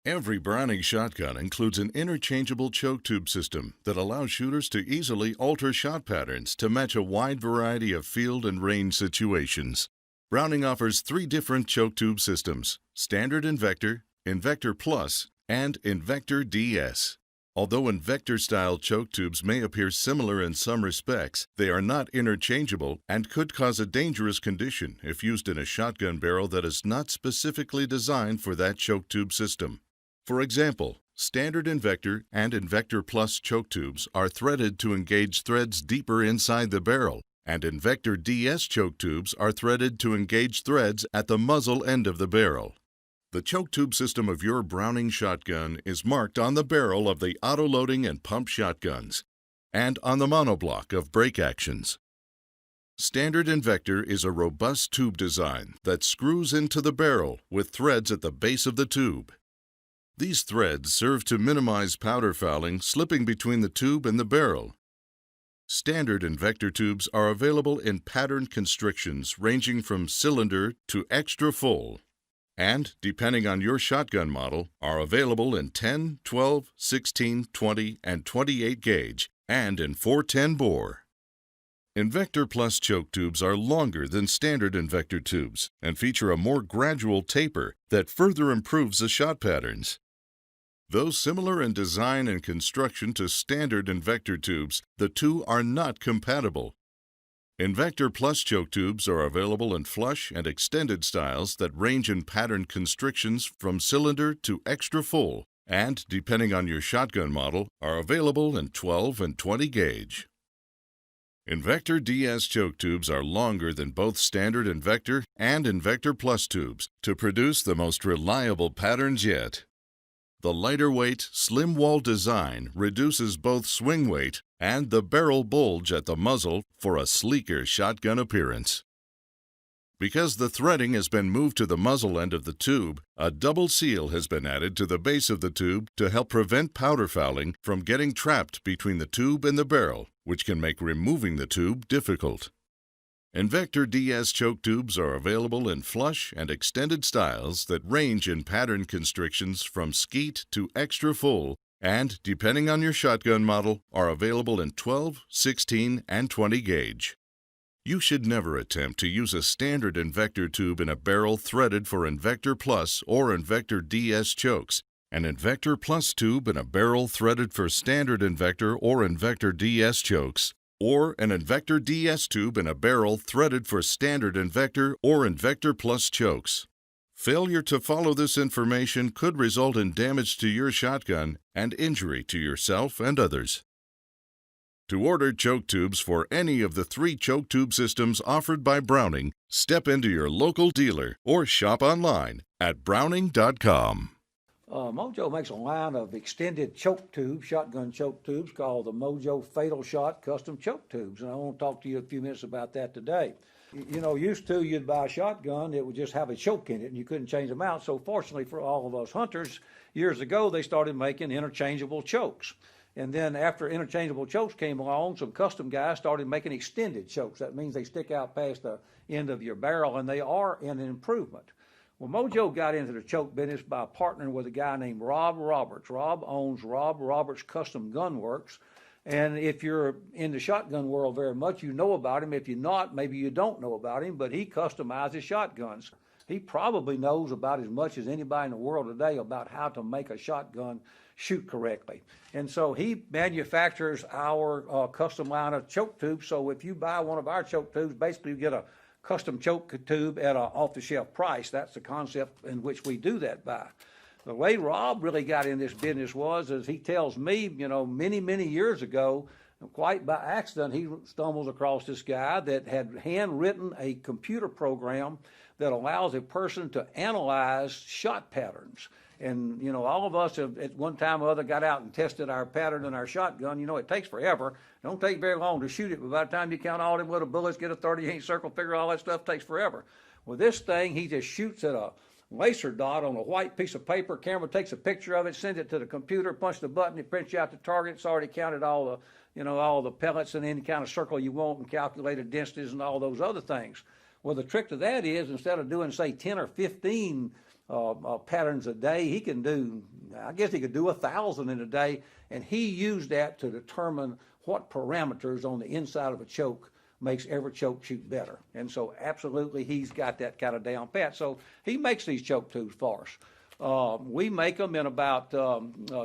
Every Browning shotgun includes an interchangeable choke tube system that allows shooters to easily alter shot patterns to match a wide variety of field and range situations. Browning offers three different choke tube systems: Standard Invector, Invector Plus, and Invector DS. Although Invector-style choke tubes may appear similar in some respects, they are not interchangeable and could cause a dangerous condition if used in a shotgun barrel that is not specifically designed for that choke tube system. For example, Standard Invector and Invector Plus choke tubes are threaded to engage threads deeper inside the barrel, and Invector DS choke tubes are threaded to engage threads at the muzzle end of the barrel. The choke tube system of your Browning shotgun is marked on the barrel of the auto-loading and pump shotguns and on the monoblock of brake actions. Standard Invector is a robust tube design that screws into the barrel with threads at the base of the tube. These threads serve to minimize powder fouling slipping between the tube and the barrel. Standard Invector tubes are available in patterned constrictions ranging from cylinder to extra full, and, depending on your shotgun model, are available in 10, 12, 16, 20, and 28 gauge, and in 410 bore. Invector Plus choke tubes are longer than standard Invector tubes and feature a more gradual taper that further improves the shot patterns. Though similar in design and construction to standard Invector tubes, the two are not compatible. Invector Plus choke tubes are available in flush and extended styles that range in pattern constrictions from cylinder to extra full, and, depending on your shotgun model, are available in 12 and 20 gauge. Invector DS choke tubes are longer than both standard Invector and Invector Plus tubes to produce the most reliable patterns yet. The lighter weight, slim wall design reduces both swing weight and the barrel bulge at the muzzle for a sleeker shotgun appearance. Because the threading has been moved to the muzzle end of the tube, a double seal has been added to the base of the tube to help prevent powder fouling from getting trapped between the tube and the barrel, which can make removing the tube difficult. Invector DS choke tubes are available in flush and extended styles that range in pattern constrictions from skeet to extra full, and, depending on your shotgun model, are available in 12, 16, and 20 gauge. You should never attempt to use a standard Invector tube in a barrel threaded for Invector Plus or Invector DS chokes. An Invector Plus tube in a barrel threaded for standard Invector or Invector DS chokes, or an Invector DS tube in a barrel threaded for standard Invector or Invector Plus chokes. Failure to follow this information could result in damage to your shotgun and injury to yourself and others. To order choke tubes for any of the three choke tube systems offered by Browning, step into your local dealer or shop online at browning.com. Mojo makes a line of extended choke tubes, shotgun choke tubes, called the Mojo Fatal Shot Custom Choke Tubes, and I want to talk to you a few minutes about that today. You know, used to, you'd buy a shotgun, it would just have a choke in it, and you couldn't change them out. So fortunately for all of us hunters, years ago, they started making interchangeable chokes. And then after interchangeable chokes came along, some custom guys started making extended chokes. That means they stick out past the end of your barrel, and they are an improvement. Well, Mojo got into the choke business by partnering with a guy named Rob Roberts. Rob owns Rob Roberts Custom Gun Works. And if you're in the shotgun world very much, you know about him. If you're not, maybe you don't know about him, but he customizes shotguns. He probably knows about as much as anybody in the world today about how to make a shotgun shoot correctly. And so he manufactures our custom line of choke tubes. So if you buy one of our choke tubes, basically you get a custom choke tube at an off-the-shelf price. That's the concept in which we do that by. The way Rob really got in this business was, as he tells me, you know, many, many years ago, quite by accident, he stumbles across this guy that had handwritten a computer program that allows a person to analyze shot patterns. And, you know, all of us have, at one time or other, got out and tested our pattern in our shotgun. You know, it takes forever. It don't take very long to shoot it, but by the time you count all them little bullets, get a 30-inch circle, figure all that stuff takes forever. Well, this thing, he just shoots at a laser dot on a white piece of paper. Camera takes a picture of it, sends it to the computer, punch the button, it prints you out the target. It's already counted all the, you know, all the pellets in any kind of circle you want and calculated densities and all those other things. Well, the trick to that is, instead of doing, say, 10 or 15 patterns a day. He can do, I guess he could do 1,000 in a day, and he used that to determine what parameters on the inside of a choke makes every choke shoot better. And so absolutely he's got that kind of down pat. So he makes these choke tubes for us. We make them in about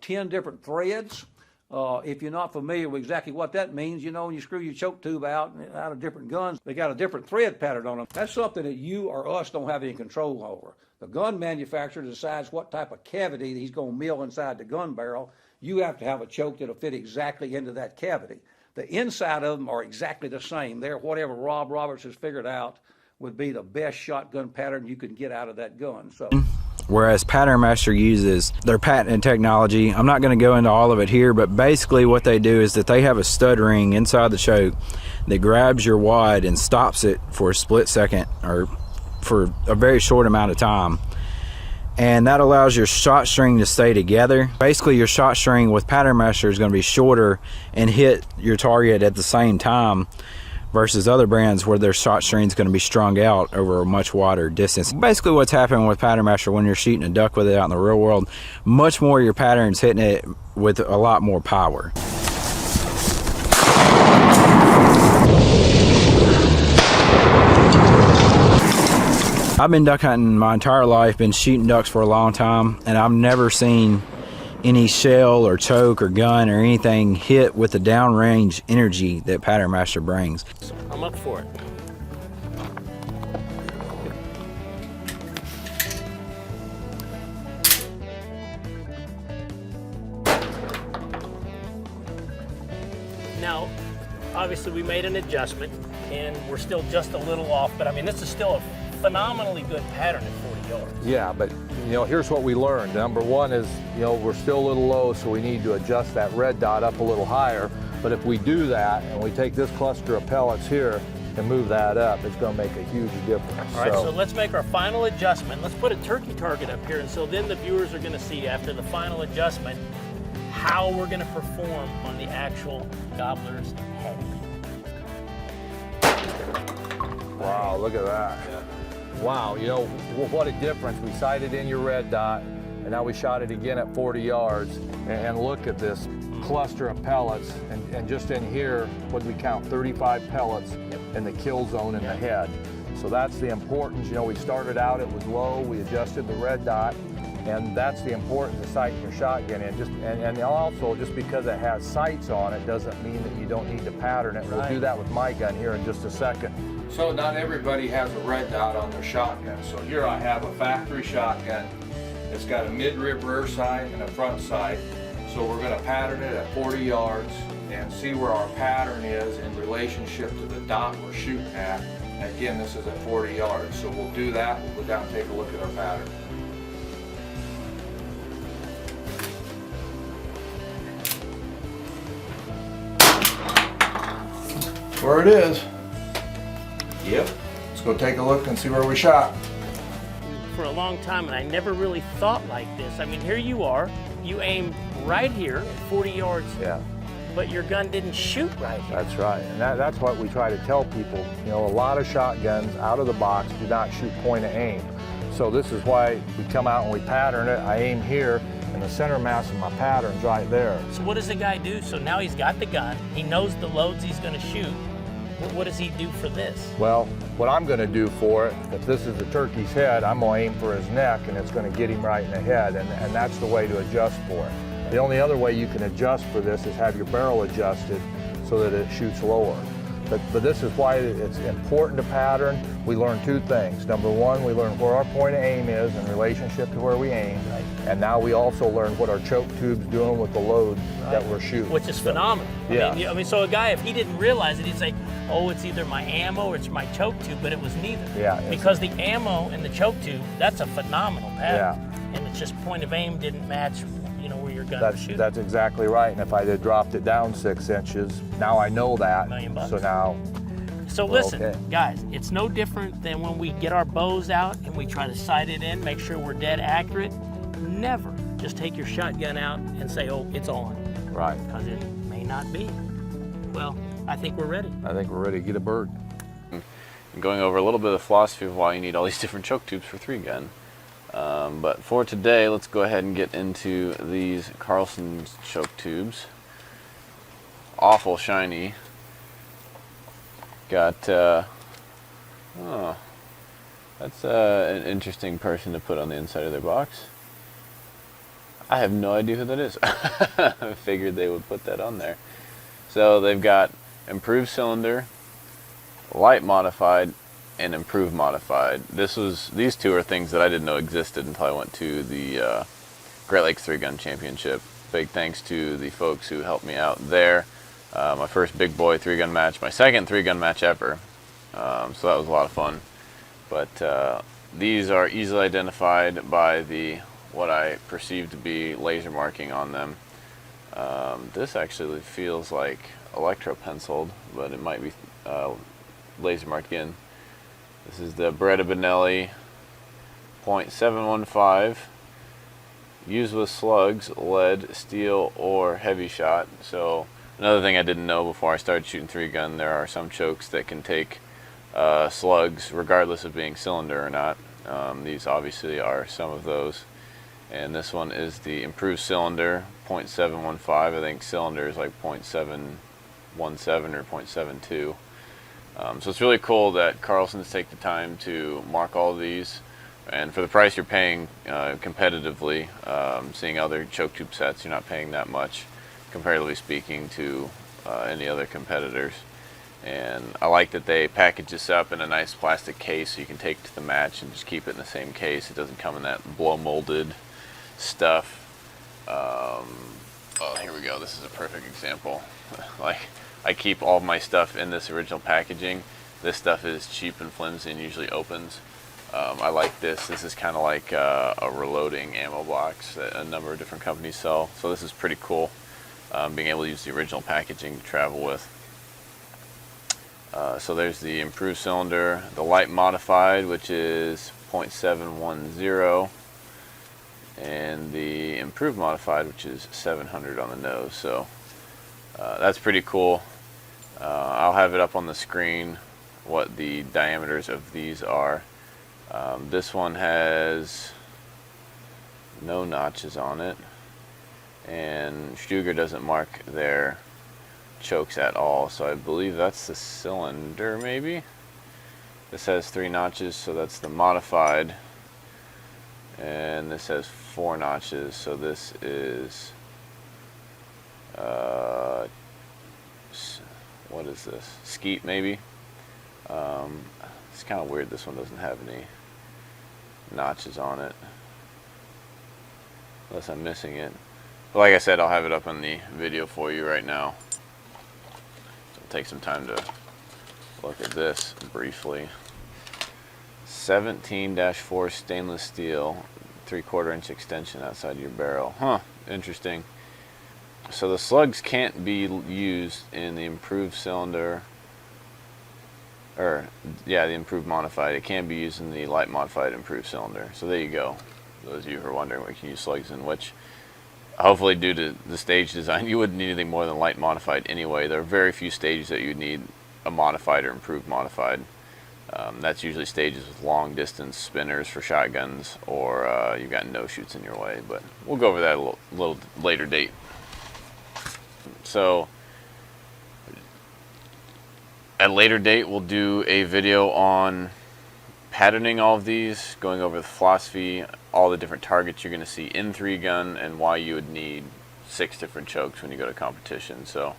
10 different threads. If you're not familiar with exactly what that means, you know, when you screw your choke tube out of different guns, they got a different thread pattern on them. That's something that you or us don't have any control over. The gun manufacturer decides what type of cavity he's going to mill inside the gun barrel. You have to have a choke that'll fit exactly into that cavity. The inside of them are exactly the same. They're whatever Rob Roberts has figured out would be the best shotgun pattern you can get out of that gun. So, whereas Pattern Master uses their patented technology, I'm not going to go into all of it here, but basically what they do is that they have a stud ring inside the choke that grabs your wad and stops it for a split second or for a very short amount of time. And that allows your shot string to stay together. Basically, your shot string with Pattern Master is going to be shorter and hit your target at the same time versus other brands where their shot string is going to be strung out over a much wider distance. Basically, what's happening with Pattern Master when you're shooting a duck with it out in the real world, much more of your patterns hitting it with a lot more power. I've been duck hunting my entire life, been shooting ducks for a long time, and I've never seen any shell or choke or gun or anything hit with the downrange energy that Pattern Master brings. I'm up for it. Now, obviously we made an adjustment and we're still just a little off, but I mean, this is still a phenomenally good pattern at 40 yards. Yeah, but you know, here's what we learned. Number one is, you know, we're still a little low, so we need to adjust that red dot up a little higher. But if we do that and we take this cluster of pellets here and move that up, it's going to make a huge difference. All right, so let's make our final adjustment. Let's put a turkey target up here, and so then the viewers are going to see after the final adjustment how we're going to perform on the actual gobbler's head. Wow, look at that. Yeah. Wow, you know, what a difference. We sighted in your red dot, and now we shot it again at 40 yards. And look at this cluster of pellets. And just in here, what we count, 35 pellets in the kill zone in the head. So that's the importance. You know, we started out, it was low, we adjusted the red dot, and that's the importance of sighting your shotgun in. And also, just because it has sights on it doesn't mean that you don't need to pattern it. We'll do that with my gun here in just a second. So not everybody has a red dot on their shotgun. So here I have a factory shotgun. It's got a mid-rib rear sight and a front sight. So we're going to pattern it at 40 yards and see where our pattern is in relationship to the dot we're shooting at. And again, this is at 40 yards. So we'll do that. We'll go down and take a look at our pattern. Where it is. Yep. Let's go take a look and see where we shot. For a long time, and I never really thought like this. I mean, here you are, you aim right here at 40 yards, yeah, but your gun didn't shoot right here. That's right, and that's what we try to tell people. You know, a lot of shotguns out of the box do not shoot point of aim. So this is why we come out and we pattern it. I aim here, and the center mass of my pattern's right there. So what does the guy do? So now he's got the gun, he knows the loads he's gonna shoot. What does he do for this? Well, what I'm going to do for it, if this is the turkey's head, I'm going to aim for his neck, and it's going to get him right in the head, and that's the way to adjust for it. The only other way you can adjust for this is have your barrel adjusted so that it shoots lower. But this is why it's important to pattern. We learn two things. Number one, we learn where our point of aim is in relationship to where we aim. Right. And now we also learn what our choke tube's doing with the load that we're shooting. Which is phenomenal. Yeah. I mean, so a guy, if he didn't realize it, he'd say, oh, it's either my ammo or it's my choke tube, but it was neither. Yeah. Because the ammo and the choke tube, that's a phenomenal pattern. Yeah. And it's just point of aim didn't match, you know, where your gun was shooting. That's exactly right. And if I had dropped it down 6 inches, now I know that. $1 million. So now. So listen, guys, it's no different than when we get our bows out and we try to sight it in, make sure we're dead accurate. Never just take your shotgun out and say, oh, it's on. Right. Because it may not be. Well, I think we're ready. I think we're ready to get a bird. And going over a little bit of the philosophy of why you need all these different choke tubes for 3 gun. But for today, let's go ahead and get into these Carlson's choke tubes. Awful shiny. Got, oh, that's an interesting person to put on the inside of their box. I have no idea who that is. I figured they would put that on there. So they've got improved cylinder, light modified, and improved modified. These two are things that I didn't know existed until I went to the Great Lakes 3-Gun Championship. Big thanks to the folks who helped me out there. My first big boy 3-gun match, my second 3-gun match ever. So that was a lot of fun. But these are easily identified by what I perceive to be laser marking on them. This actually feels like electro penciled, but it might be laser marked again. This is the Beretta Benelli .715, used with slugs, lead, steel, or heavy shot. So another thing I didn't know before I started shooting 3-gun, there are some chokes that can take slugs regardless of being cylinder or not. These obviously are some of those. And this one is the improved cylinder, .715. I think cylinder is like .717 or .72. So it's really cool that Carlson's take the time to mark all of these, and for the price you're paying competitively, seeing other choke tube sets, you're not paying that much, comparatively speaking, to any other competitors. And I like that they package this up in a nice plastic case so you can take it to the match and just keep it in the same case. It doesn't come in that blow molded stuff. Oh, here we go. This is a perfect example. Like, I keep all of my stuff in this original packaging. This stuff is cheap and flimsy and usually opens. I like this. This is kind of like a reloading ammo box that a number of different companies sell. So this is pretty cool, being able to use the original packaging to travel with. So there's the improved cylinder, the light modified, which is .710, and the improved modified, which is 700 on the nose. So that's pretty cool. I'll have it up on the screen what the diameters of these are. This one has no notches on it, and Stuger doesn't mark their chokes at all, so I believe that's the cylinder. Maybe this has 3 notches, so that's the modified, and this has 4 notches, so this is what is this, skeet maybe. It's kind of weird this one doesn't have any notches on it, unless I'm missing it. But like I said, I'll have it up on the video for you right now. Take some time to look at this briefly. 17-4 stainless steel, 3/4 inch extension outside your barrel. Huh, interesting. So the slugs can't be used in the improved cylinder, or yeah, the improved modified. It can be used in the light modified improved cylinder. So there you go. Those of you who are wondering what you can use slugs in, which hopefully due to the stage design, you wouldn't need anything more than light modified anyway. There are very few stages that you need a modified or improved modified. That's usually stages with long distance spinners for shotguns, or you've got no shoots in your way, but we'll go over that a little later date. So at a later date, we'll do a video on patterning all of these, going over the philosophy, all the different targets you're going to see in 3-gun, and why you would need 6 different chokes when you go to competition. So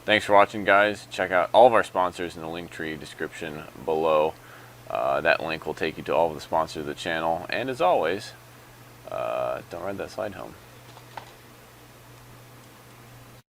thanks for watching, guys. Check out all of our sponsors in the link tree description below. That link will take you to all of the sponsors of the channel. And as always, don't ride that slide home.